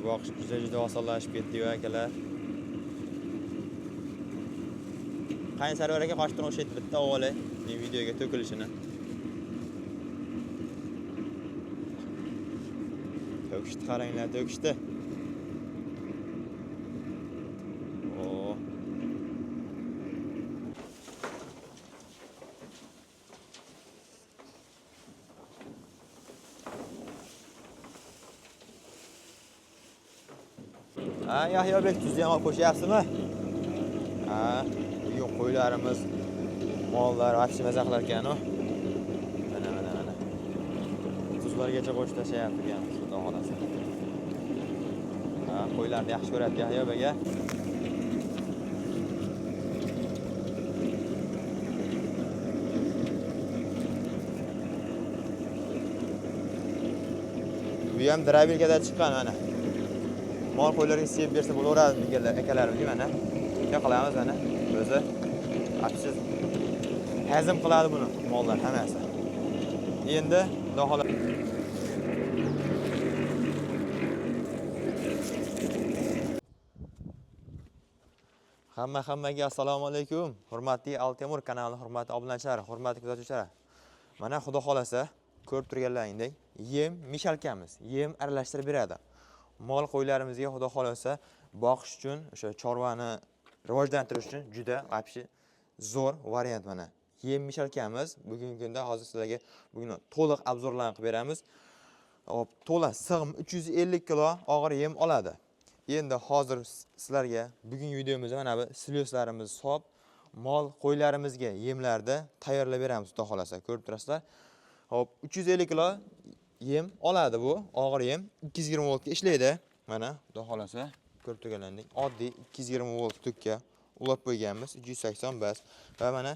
boqish juda osonlashib ketdi akalar. Qayn sarvar aka qochdan o'xshaydi bitta o'g'li men videoga to'kilishini. To'kishdi qaranglar, to'kishdi. Yahyobek tuzni ham olib qo'shyapsizmi? Bugun qo'ylarimiz, mollar vaqti maza qilar ekan-ku. Mana. Tuzlargacha qo'shib tashlayapti ekan, xudo xolasa. Qo'ylarni yaxshi ko'radi Yahyobek aka. Bu ham Drabilkada chiqqan mana. Mol qo'ylarga sevib bersa bo'laveradi deganlar akalarimiz mana. Nima qilamiz mana? O'zi afsiz hazm qiladi buni mollar hammasi. Endi xudo xola Hammaga assalomu alaykum. Hurmatli Altemur kanali hurmatli obunachilar, hurmatli kuzatuvchilar. Mana xudo xolasa ko'rib turganlaringdek yem mishalkamiz, yem aralashtirib beradi. Mol qo'ylarimizga xudo xolasa boqish uchun, o'sha chorvani rivojlantirish uchun juda vaqti zo'r variant mana. Yem mishalkamiz bugungi kunda hozir sizlarga bugun to'liq obzorlarni qilib beramiz. To'la sig'im 350 kilo og'ir yem oladi. Endi hozir sizlarga bugun videomizda mana bu silyoslarimiz sop mol qo'ylarimizga yemlarda tayyorlab beramiz xudo xolasa. Ko'rib turasizlar. Hop, 350 kilo yem oladi bu. Og'ir yem 220 voltga ishlaydi. Mana xudo xolasa ko'rib turganlaringdek oddiy 220 volt tukka ulab qo'yganmiz 380 bas. Va mana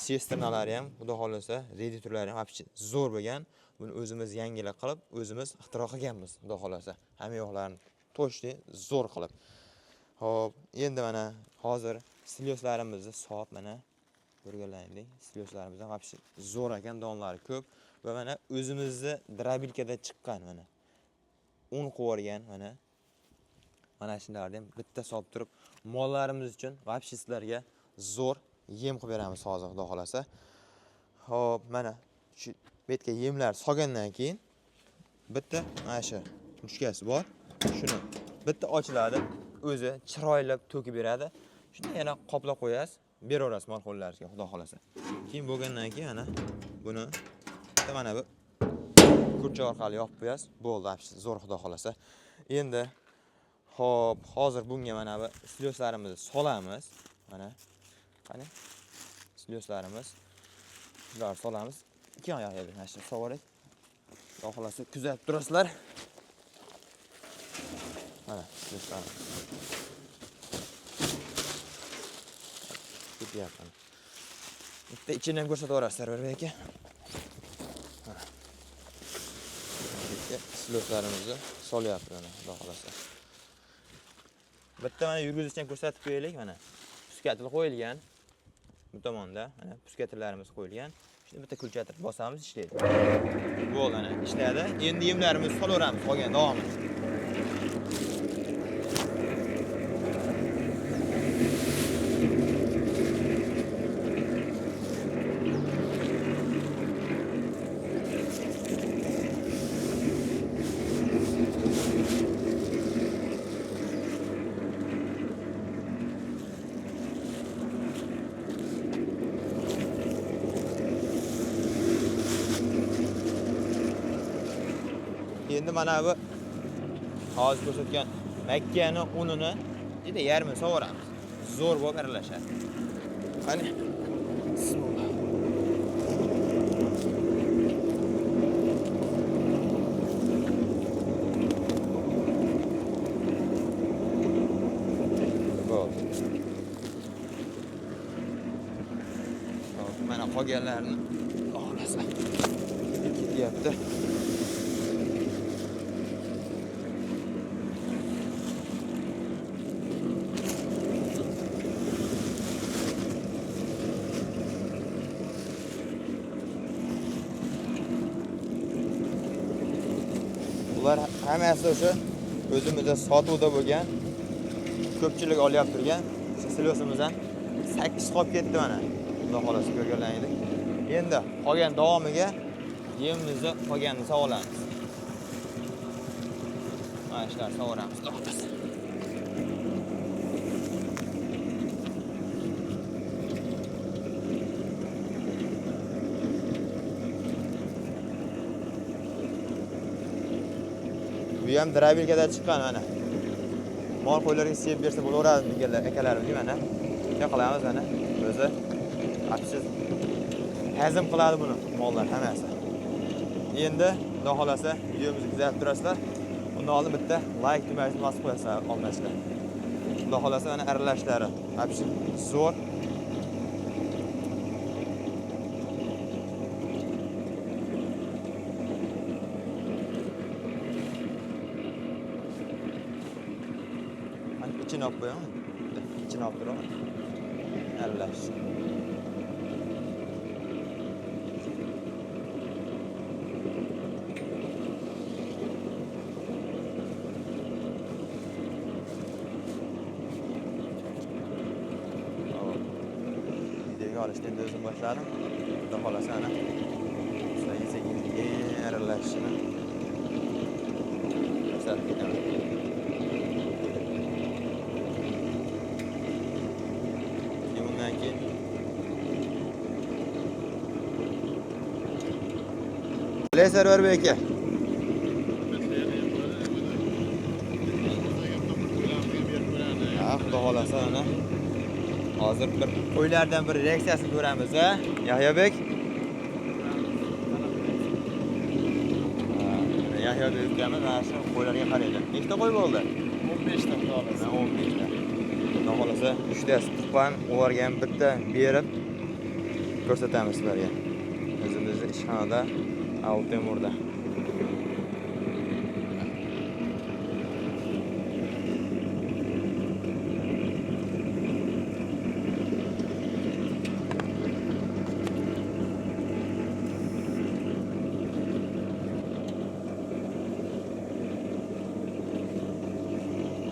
sisternalari ham xudo xolasa reditorlari ham apchi zo'r bo'lgan. Buni o'zimiz yangilik qilib, o'zimiz ixtiro qilganmiz xudo xolasa. Hamma yo'qlarni to'shdi zo'r qilib. Hop, endi mana hozir silyoslarimizni sop mana ko'rganlaringdek silyoslarimizni apchi zo'r ekan, donlari ko'p. Va mana o'zimizni Drabilkada chiqqan mana un qo'ygan mana shularni ham bitta solib turib mollarimiz uchun vaqti sizlarga zo'r yem qilib beramiz hozir xudo xolasa. Hop, mana shu betga yemlar solgandan keyin bitta mana shu mushkasi bor. Shuni bitta ochiladi, o'zi chiroyli to'kib beradi. Shuni yana qoplab qo'yasiz, beraverasiz mol qo'llaringizga xudo xolasa. Keyin bo'lgandan keyin mana buni mana bu kurcha orqali yopib qo'yasiz. Bo'ldi, zo'r xudo xolasa. Endi hop, hozir bunga mana bu silyoslarimizni solamiz. Mana qani silyoslarimiz ular solamiz. Ikki oyoqga mana shu savorik. Xudo xolasa kuzatib turasizlar. Mana silyoslar. Ketyapti. Bitta ichini ham ko'rsataverasiz Sarvar aka. Silyoslarimizni solyapti mana xudo xolasa. Bitta mana yurgizishdan ko'rsatib qo'yaylik mana. Puskatil qo'yilgan. Bu tomonda mana puskatillarimiz qo'yilgan. Shuni bitta kulchatib bosamiz, ishlaydi. Bo'ldi mana ishladi. Endi yemlarimizni solaveramiz qolgan davomini. Endi mana bu hozir ko'rsatgan makkani unini juda yarmi sovoramiz. Zo'r bo'lib aralashadi. Qani. Bismillah. Bo'ldi. Mana qolganlarini olasa. Ketyapti. Bular hammasi o'sha o'zimizda sotuvda bo'lgan, ko'pchilik olyapti turgan silosimizdan 8 qolib ketdi mana. Xudo xolasa ko'rganlaringdek. Endi qolgan davomiga yemimizni qolganini sog'olamiz. Mana shular sog'oramiz. Xudo xolasa. Bu ham drabilkada chiqqan mana. Mol qo'ylarga sevib bersa bo'laveradi deganlar akalarimiz mana. Nima qilamiz mana? O'zi afsus hazm qiladi buni mollar hammasi. Endi xudo xolasa videomizni kuzatib turasizlar. Undan oldin bitta like tugmasini bosib qo'yasizlar olmaslar. Xudo xolasa mana aralashlari afsus zo'r. İçine op koyalım. İçine op duralım. Aralaş. Videoga olishdan o'zim boshladim. Xudo xolasa ana. Sekin aralashishini. Boshlab ketaman. Leser ver belki. Xudo xolasa ana. Hozir bir qo'ylardan bir reaksiyasini ko'ramiz, ha? Yahyobek. Yahyobek ukamiz mana shu qo'ylarga qaraydi. Nechta qo'y bo'ldi? 15 ta xudo xolasa. 15 ta. Xudo xolasa 3 ta tuqqan, ularga ham bitta berib ko'rsatamiz sizlarga. O'zimizning ishxonada Altemurda.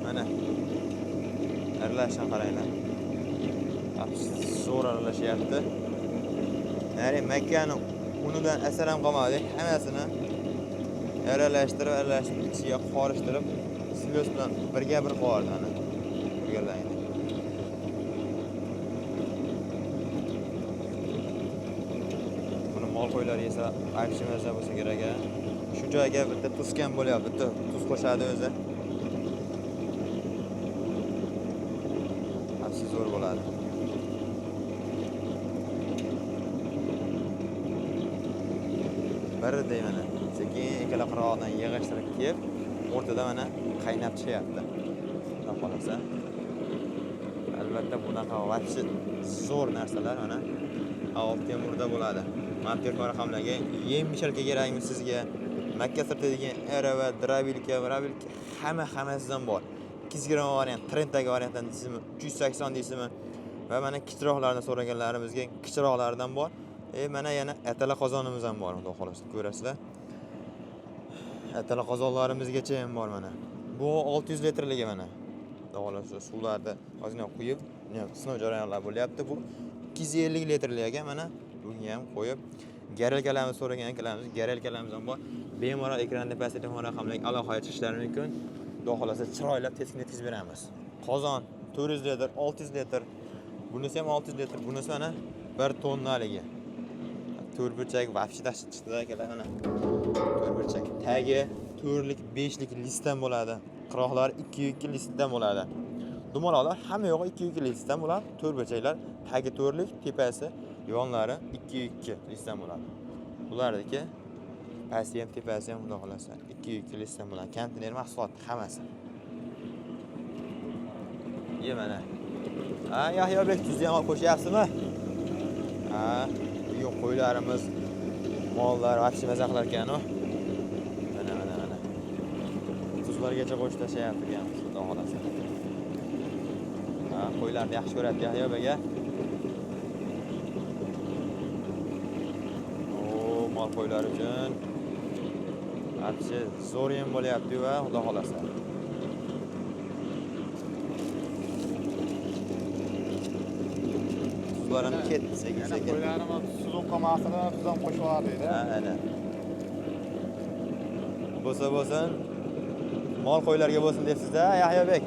Mana aralashdan qaranglar. Zo'r aralashyapti. Ya'ni Makkani unidan asar ham qolmadi. Hammasini aralashtirib, ichiga qorishtirib, silos bilan birga bir qo'yardi ana. Ko'rganlaringlar. Buni mol qo'ylar yesa aytishmasa bo'lsa kerak. Shu joyga bitta tuzkan bo'lyapti, bitta tuz qo'shadi o'zi. Hafsi zo'r bo'ladi. Bir deyman. Sekin ikkala qirog'idan yig'ishtirib kelib, o'rtada mana qaynab chiqyapti. Xudo xolasa. Albatta bunaqa vaqti zo'r narsalar mana Altemurda bo'ladi. Mapter raqamlarga yem mishalga kerakmi sizga? Makka sirtidagi arava, drabilka hammasidan bor. 200 gram variant, 30 dagi variantdan deysizmi, 380 deysizmi? Va mana kichikroqlarni so'raganlarimizga kichikroqlardan bor. Mana yana atala qozonimiz ham bor, xudo xolasa ko'rasizlar. Atala qozonlarimizgacha ham bor mana. Bu 600 litrligi mana. Xudo xolasa suvlarni ozgina quyib, sinov jarayonlar bo'lyapti. Bu 250 litrligiga mana bunga ham qo'yib, garelkalarimiz so'ragan akalarimiz, garelkalarimiz ham bor. Bemalol ekranda pastda telefon raqamlariga aloqa qilishlari mumkin. Xudo xolasa chiroylab tezkina beramiz. Qozon 400 litr, 600 litr. Bunisi ham 600 litr, bunisi mana 1 tonnaligi. To'rtburchak vaqti tashib chiqdi akalar mana. To'rtburchak. Tagi 4lik, 5lik listdan bo'ladi. Qiroqlar 2 listdan bo'ladi. Dumaloqlar hamma yo'g'i 2 listdan bo'ladi. To'rtburchaklar tagi 4lik, tepasi, yonlari 2 listdan bo'ladi. Bulardagi pasti ham tepasi ham xudo xolasa 2 listdan bo'ladi. Konteyner mahsulot hammasi. Mana. Yahyobek tuzni ham qo'shyapsizmi? Yo'q, qo'ylarimiz, mollar vaqti maza qilar ekan-ku. Mana. Tuzlargacha qo'shib tashlayapti ekanmiz, xudo xolasa. Qo'ylarni yaxshi ko'radi Yahyobek aka. Mol qo'ylar uchun vaqti zo'r ham bo'lyapti va xudo xolasa. Bular ham ketdi sekin-sekin. Qo'ylarimiz suzum qamasini tuzam qo'shib oladi. Ha, aynan. Bo'lsin. Mol qo'ylarga bo'lsin debsiz-da, Yahyobek.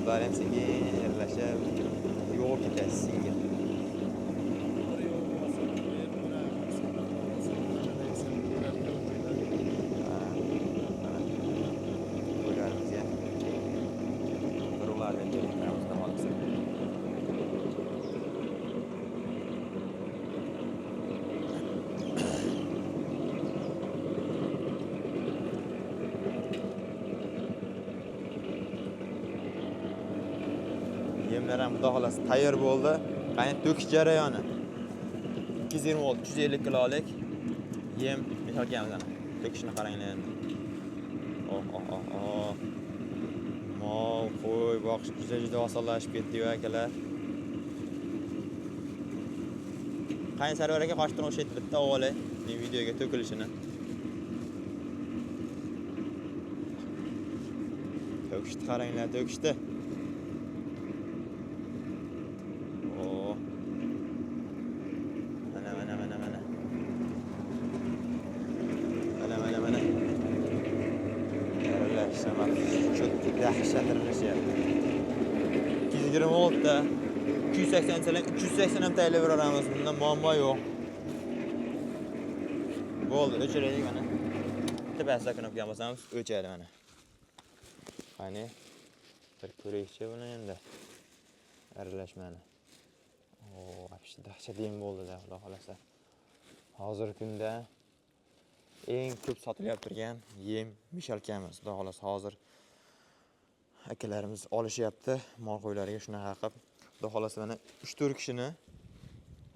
Bular ham sekin erlashib yo'q ketadi singil. Yemlar ham xudo xolasi tayyor bo'ldi. Qani to'kish jarayoni. 220 volt 350 kilolik yem mexanikamiz ana. To'kishni qaranglar endi. Oh. Mol, qo'y boqish juda osonlashib ketdi-ku akalar. Qani Sarvar aka qochdan o'xshaydi bitta avvalay men videoga to'kilishini. To'kishni qaranglar, to'kishdi. Dahshat qilishyapti. 220 voltda 280 salam 380 ham tayyorlab beramiz. Bundan muammo yo'q. Bo'ldi, o'chiraylik mana. Bitta pastda knopka bosamiz, o'chadi mana. Qani bir ko'raychi buni endi. Aralashmani. Apshi dahshat yem bo'ldi-da, xudo xolasa. Hozirgi kunda eng ko'p sotilyapti turgan yem mishalkamiz. Xudo xolasa hozir akalarimiz olishyapti mol qo'ylariga shunaqa qilib. Xudo xolasa mana 3-4 kishini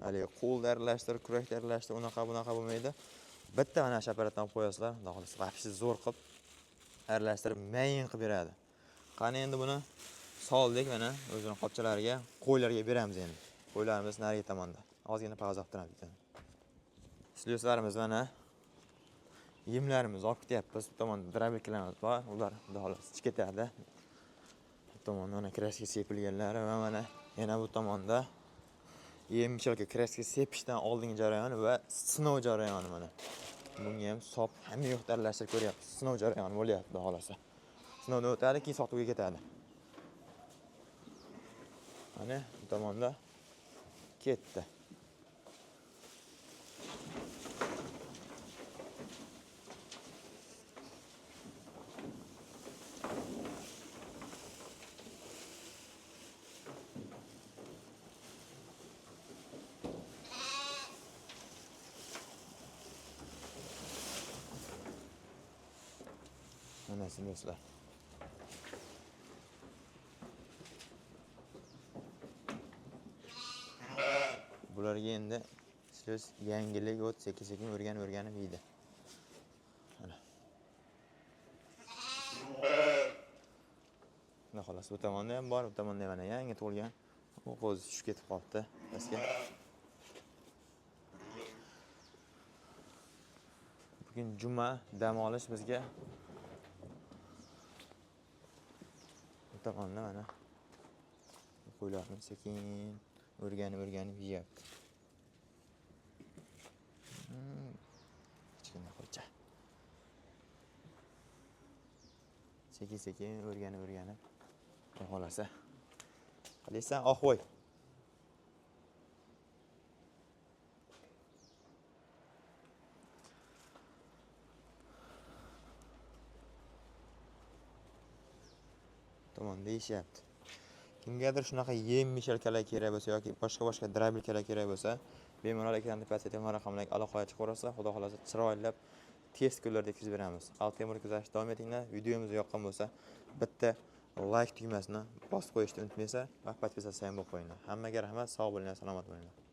haligi qo'l darlashtir, kurak darlashtir, unaqa bo'lmaydi. Bitta mana shu apparatdan olib qo'yasizlar. Xudo xolasa vaqti zo'r qilib aralashtirib mayin qilib beradi. Qani endi buni soldik mana o'zining qopchalariga, qo'ylarga beramiz endi. Qo'ylarimiz nariga tomonda. Ozgina pauza qilib turamiz ekan. Slyoslarimiz mana yemlarimiz olib ketyapmiz. Bu tomonda drabelkalarimiz bor. Ular xudo xolasa chiqib ketadi. Tomonda mana kraska sepilganlari va mana yana bu tomonda yem mishalga kraska sepishdan oldingi jarayoni va sinov jarayoni mana. Bunga ham sop hamma yo'q aralashtirib ko'ryapmiz. Sinov jarayoni bo'lyapti, xudo xolasa. Sinovdan o'tadi, keyin sotuvga ketadi. Mana bu tomonda ketdi. Mana sizlar. Bularga endi siz yangilik o't sekin o'rganib yeydi. Mana. Xudo xolasa bu tomonda ham bor, bu tomonda mana yangi tug'ilgan. U qo'zi tushib ketib qolibdi pastga. Bugun juma dam olish bizga. Bu tomonda mana qo'ylarni sekin o'rganib yeyapti. Kichkina qo'ycha. Sekin o'rganib xolasa. Qalaysan, oxvoy. Tomonda yeyapti. Kimgadir shunaqa yem mishalkalar kerak bo'lsa yoki boshqa drabelkalar kerak bo'lsa, bemalol ekranda pastda raqamlarga aloqaga chiqaversa, xudo xolasa chiroylab tez kunlarda yetkazib beramiz. Altemur kuzatishda davom etinglar. Videomiz yoqqan bo'lsa, bitta like tugmasini bosib qo'yishni unutmaysiz va podpisatsiya ham bo'lib qo'yinglar. Hammaga rahmat, sog' bo'linglar, salomat bo'linglar.